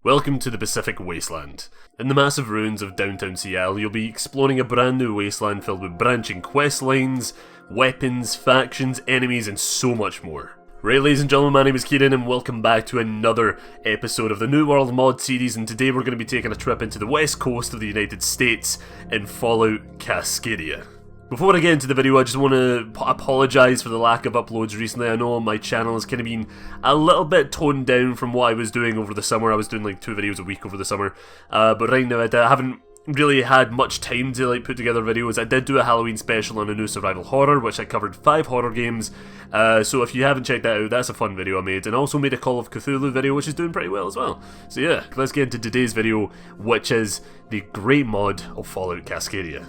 Welcome to the Pacific Wasteland. In the massive ruins of downtown Seattle, you'll be exploring a brand new wasteland filled with branching quest lines, weapons, factions, enemies, and so much more. Right, ladies and gentlemen, my name is Kieran and welcome back to another episode of the New World mod series, and today we're going to be taking a trip into the west coast of the United States in Fallout Cascadia. Before I get into the video, I just want to apologise for the lack of uploads recently. I know my channel has kind of been a little bit toned down from what I was doing over the summer. I was doing like 2 videos a week over the summer, but right now I haven't really had much time to like put together videos. I did do a Halloween special on a new survival horror, which I covered 5 horror games, so if you haven't checked that out, that's a fun video I made, and I also made a Call of Cthulhu video, which is doing pretty well as well. So yeah, let's get into today's video, which is the great mod of Fallout Cascadia.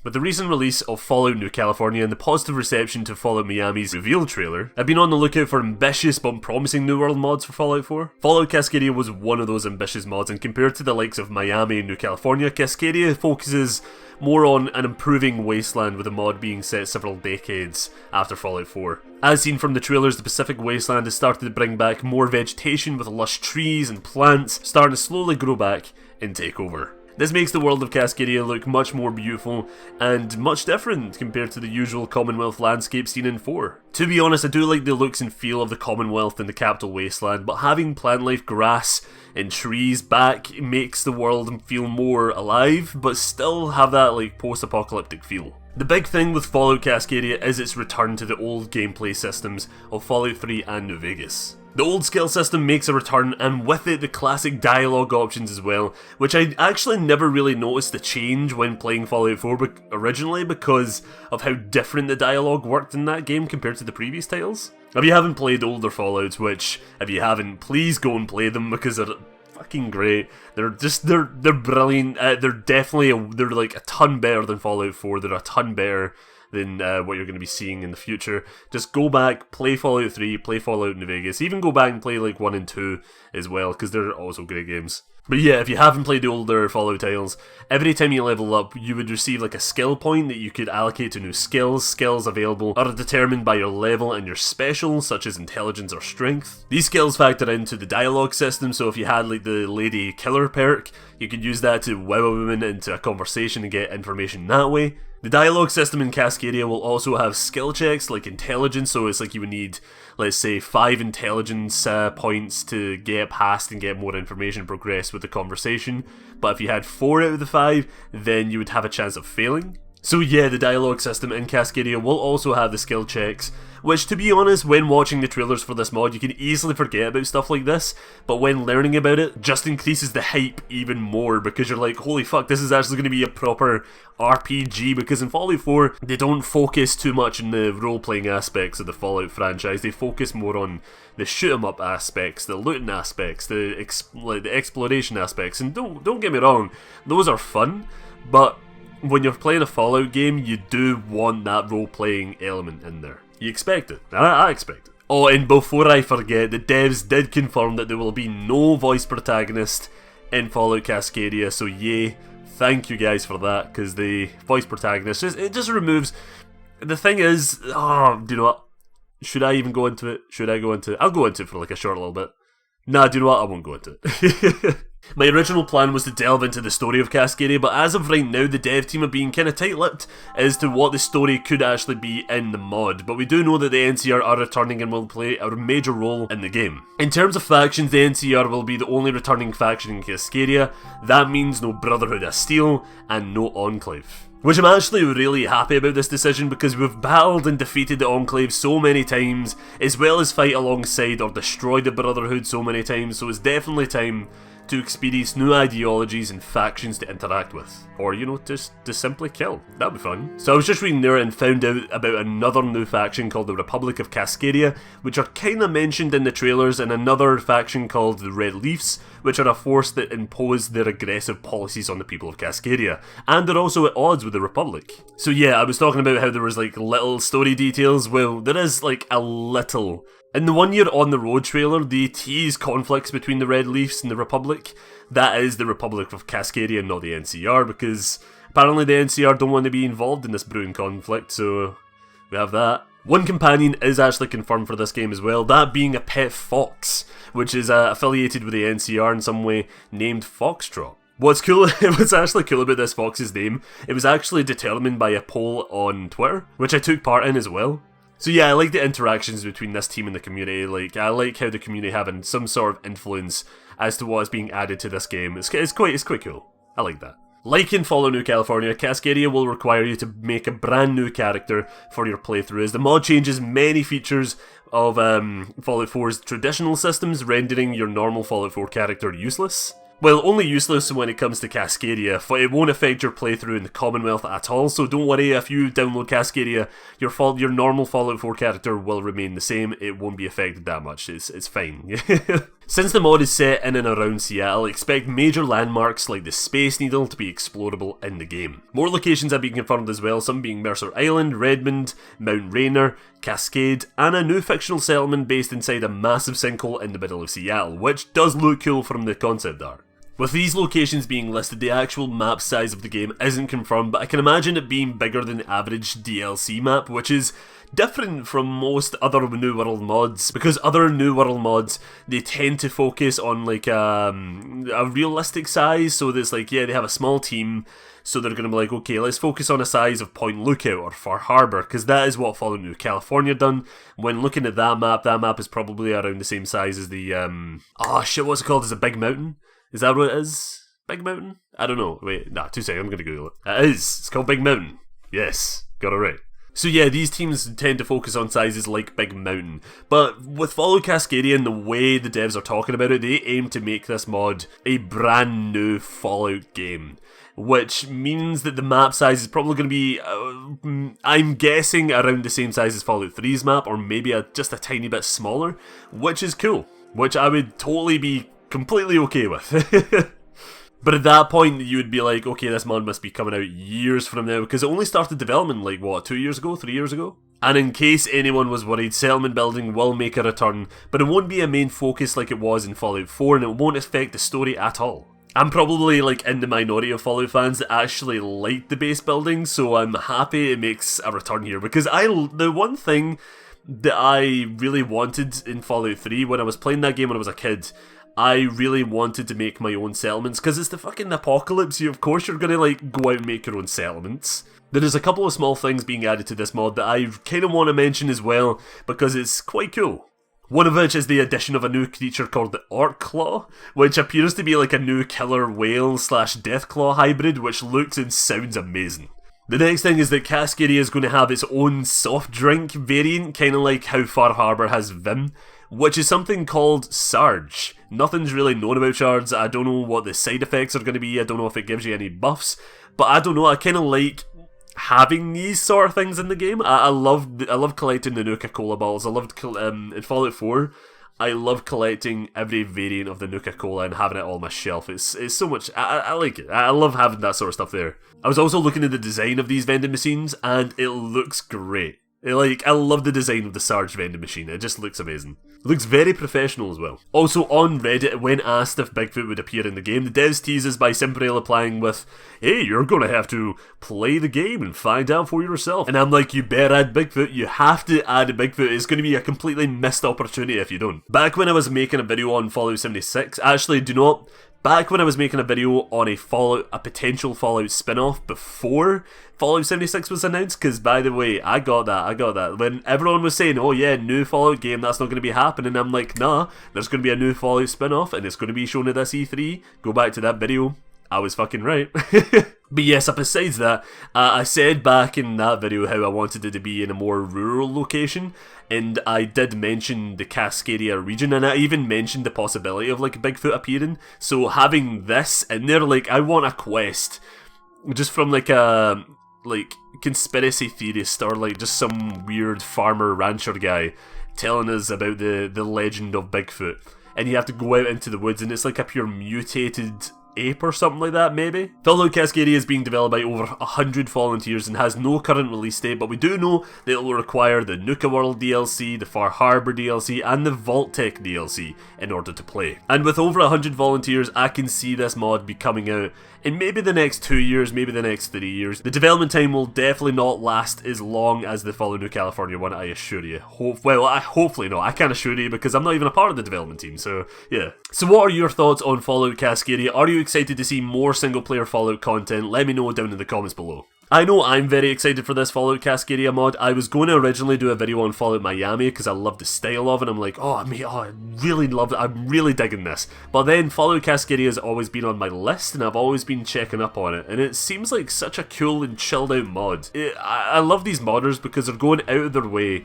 With the recent release of Fallout New California and the positive reception to Fallout Miami's reveal trailer, I've been on the lookout for ambitious but promising New World mods for Fallout 4. Fallout Cascadia was one of those ambitious mods, and compared to the likes of Miami and New California, Cascadia focuses more on an improving wasteland, with the mod being set several decades after Fallout 4. As seen from the trailers, the Pacific Wasteland has started to bring back more vegetation, with lush trees and plants starting to slowly grow back and take over. This makes the world of Cascadia look much more beautiful and much different compared to the usual Commonwealth landscape seen in 4. To be honest, I do like the looks and feel of the Commonwealth and the capital wasteland, but having plant life, grass and trees back makes the world feel more alive, but still have that like post-apocalyptic feel. The big thing with Fallout Cascadia is its return to the old gameplay systems of Fallout 3 and New Vegas. The old skill system makes a return, and with it the classic dialogue options as well, which I actually never really noticed the change when playing Fallout 4 originally because of how different the dialogue worked in that game compared to the previous titles. If you haven't played older Fallouts, which if you haven't, please go and play them because they're fucking great. They're brilliant. They're like a ton better than Fallout 4. They're a ton better than what you're going to be seeing in the future. Just go back, play Fallout 3, play Fallout New Vegas, even go back and play like 1 and 2 as well, because they're also great games. But yeah, if you haven't played the older Fallout titles, every time you level up, you would receive like a skill point that you could allocate to new skills. Skills available are determined by your level and your special, such as intelligence or strength. These skills factor into the dialogue system, so if you had like the Lady Killer perk, you could use that to wow a woman into a conversation and get information that way. The dialogue system in Cascadia will also have skill checks like intelligence, so it's like you would need, let's say, 5 intelligence points to get past and get more information, progress with the conversation. But if you had 4 out of the 5, then you would have a chance of failing. So yeah, the dialogue system in Cascadia will also have the skill checks, which, to be honest, when watching the trailers for this mod, you can easily forget about stuff like this, but when learning about it, just increases the hype even more, because you're like, holy fuck, this is actually going to be a proper RPG, because in Fallout 4, they don't focus too much on the role-playing aspects of the Fallout franchise. They focus more on the shoot-em-up aspects, the looting aspects, the exploration aspects, and don't get me wrong, those are fun, but when you're playing a Fallout game, you do want that role-playing element in there. You expect it. I expect it. Oh, and before I forget, the devs did confirm that there will be no voice protagonist in Fallout Cascadia, so yay, thank you guys for that, because the voice protagonist, it just removes... The thing is, do you know what? Should I even go into it? Should I go into it? I'll go into it for like a short little bit. Nah, do you know what? I won't go into it. My original plan was to delve into the story of Cascadia, but as of right now, the dev team are being kind of tight-lipped as to what the story could actually be in the mod, but we do know that the NCR are returning and will play a major role in the game. In terms of factions, the NCR will be the only returning faction in Cascadia. That means no Brotherhood of Steel and no Enclave. Which I'm actually really happy about this decision, because we've battled and defeated the Enclave so many times, as well as fight alongside or destroy the Brotherhood so many times, so it's definitely time to experience new ideologies and factions to interact with. Or, you know, just to simply kill. That'd be fun. So I was just reading there and found out about another new faction called the Republic of Cascadia, which are kinda mentioned in the trailers, and another faction called the Red Leafs, which are a force that impose their aggressive policies on the people of Cascadia. And they're also at odds with the Republic. So yeah, I was talking about how there was like little story details. Well, there is like a little. In the 1 Year on the Road trailer, they tease conflicts between the Red Leafs and the Republic. That is the Republic of Cascadia, not the NCR, because apparently the NCR don't want to be involved in this brewing conflict, so we have that. One companion is actually confirmed for this game as well, that being a pet fox, which is affiliated with the NCR in some way, named Foxtrot. What's actually cool about this fox's name, it was actually determined by a poll on Twitter, which I took part in as well. So yeah, I like the interactions between this team and the community. Like, I like how the community having some sort of influence as to what is being added to this game. It's quite cool. I like that. Like in Fallout New California, Cascadia will require you to make a brand new character for your playthrough, as the mod changes many features of Fallout 4's traditional systems, rendering your normal Fallout 4 character useless. Well, only useless when it comes to Cascadia. It won't affect your playthrough in the Commonwealth at all, so don't worry, if you download Cascadia, your normal Fallout 4 character will remain the same. It won't be affected that much. It's fine. Since the mod is set in and around Seattle, expect major landmarks like the Space Needle to be explorable in the game. More locations have been confirmed as well, some being Mercer Island, Redmond, Mount Rainier, Cascade, and a new fictional settlement based inside a massive sinkhole in the middle of Seattle, which does look cool from the concept art. With these locations being listed, the actual map size of the game isn't confirmed, but I can imagine it being bigger than the average DLC map, which is different from most other New World mods, because other New World mods, they tend to focus on like a realistic size, so there's like, yeah, they have a small team, so they're going to be like, okay, let's focus on a size of Point Lookout or Far Harbor, because that is what Fallout New California done. When looking at that map is probably around the same size as the, what's it called? Is it Big Mountain? Is that what it is? Big Mountain? I don't know. Wait, 2 seconds, I'm going to Google it. It is. It's called Big Mountain. Yes, got it right. So yeah, these teams tend to focus on sizes like Big Mountain. But with Fallout Cascadia and the way the devs are talking about it, they aim to make this mod a brand new Fallout game. Which means that the map size is probably going to be, I'm guessing, around the same size as Fallout 3's map, or maybe just a tiny bit smaller, which is cool. Which I would totally be completely okay with. But at that point, you would be like, okay, this mod must be coming out years from now, because it only started development like, what, 2 years ago, 3 years ago? And in case anyone was worried, settlement building will make a return, but it won't be a main focus like it was in Fallout 4, and it won't affect the story at all. I'm probably like in the minority of Fallout fans that actually like the base building, so I'm happy it makes a return here, because the one thing that I really wanted in Fallout 3 when I was playing that game when I was a kid, I really wanted to make my own settlements, because it's the fucking apocalypse. Of course you're gonna like go out and make your own settlements. There is a couple of small things being added to this mod that I kind of want to mention as well, because it's quite cool. One of which is the addition of a new creature called the Orc Claw, which appears to be like a new killer whale / Deathclaw hybrid, which looks and sounds amazing. The next thing is that Cascadia is going to have its own soft drink variant, kind of like how Far Harbor has Vim, which is something called Sarge. Nothing's really known about Shards. I don't know what the side effects are going to be. I don't know if it gives you any buffs, but I don't know. I kind of like having these sort of things in the game. I love collecting the Nuka-Cola bottles. I loved in Fallout 4. I love collecting every variant of the Nuka-Cola and having it all on my shelf. It's so much. I like it. I love having that sort of stuff there. I was also looking at the design of these vending machines, and it looks great. I love the design of the Sarge vending machine. It just looks amazing. It looks very professional as well. Also, on Reddit, when asked if Bigfoot would appear in the game, the devs teases by simply replying with, "Hey, you're gonna have to play the game and find out for yourself." And I'm like, you better add Bigfoot. You have to add a Bigfoot. It's gonna be a completely missed opportunity if you don't. Back when I was making a video on Fallout 76, back when I was making a video on a potential Fallout spin-off before Fallout 76 was announced, because by the way, I got that. When everyone was saying, oh yeah, new Fallout game, that's not going to be happening, I'm like, nah, there's going to be a new Fallout spin-off, and it's going to be shown at this E3. Go back to that video. I was fucking right. But yes, besides that, I said back in that video how I wanted it to be in a more rural location, and I did mention the Cascadia region, and I even mentioned the possibility of like Bigfoot appearing. So having this in there, like, I want a quest just from like a conspiracy theorist or like just some weird farmer rancher guy telling us about the legend of Bigfoot. And you have to go out into the woods, and it's like a pure mutated Ape or something like that, maybe? Fallout Cascadia is being developed by over 100 volunteers and has no current release date, but we do know that it will require the Nuka World DLC, the Far Harbor DLC, and the Vault-Tec DLC in order to play. And with over 100 volunteers, I can see this mod be coming out in maybe the next 2 years, maybe the next 3 years. The development time will definitely not last as long as the Fallout New California one, I assure you. Hopefully not. I can't assure you because I'm not even a part of the development team, so yeah. So what are your thoughts on Fallout Cascadia? Are you excited to see more single player Fallout content? Let me know down in the comments below. I know I'm very excited for this Fallout Cascadia mod. I was going to originally do a video on Fallout Miami because I love the style of it. I'm like, I really love it. I'm really digging this. But then Fallout Cascadia has always been on my list and I've always been checking up on it. And it seems like such a cool and chilled out mod. I love these modders because they're going out of their way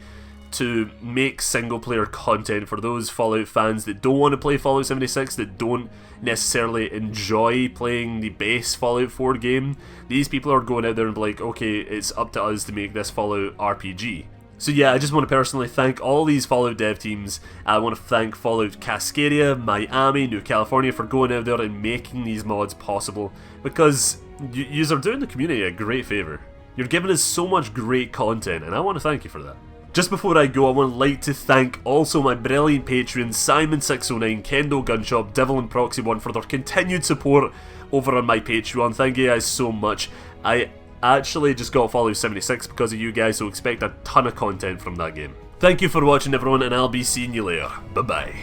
to make single player content for those Fallout fans that don't want to play Fallout 76, that don't necessarily enjoy playing the base Fallout 4 game. These people are going out there and be like, okay, it's up to us to make this Fallout RPG. So yeah, I just want to personally thank all these Fallout dev teams. I want to thank Fallout Cascadia, Miami, New California for going out there and making these mods possible, because yous are doing the community a great favour. You're giving us so much great content and I want to thank you for that. Just before I go, I would like to thank also my brilliant patrons Simon609, Kendo Gunshop, Devil and Proxy1 for their continued support over on my Patreon. Thank you guys so much. I actually just got Fallout 76 because of you guys, so expect a ton of content from that game. Thank you for watching everyone, and I'll be seeing you later. Bye bye.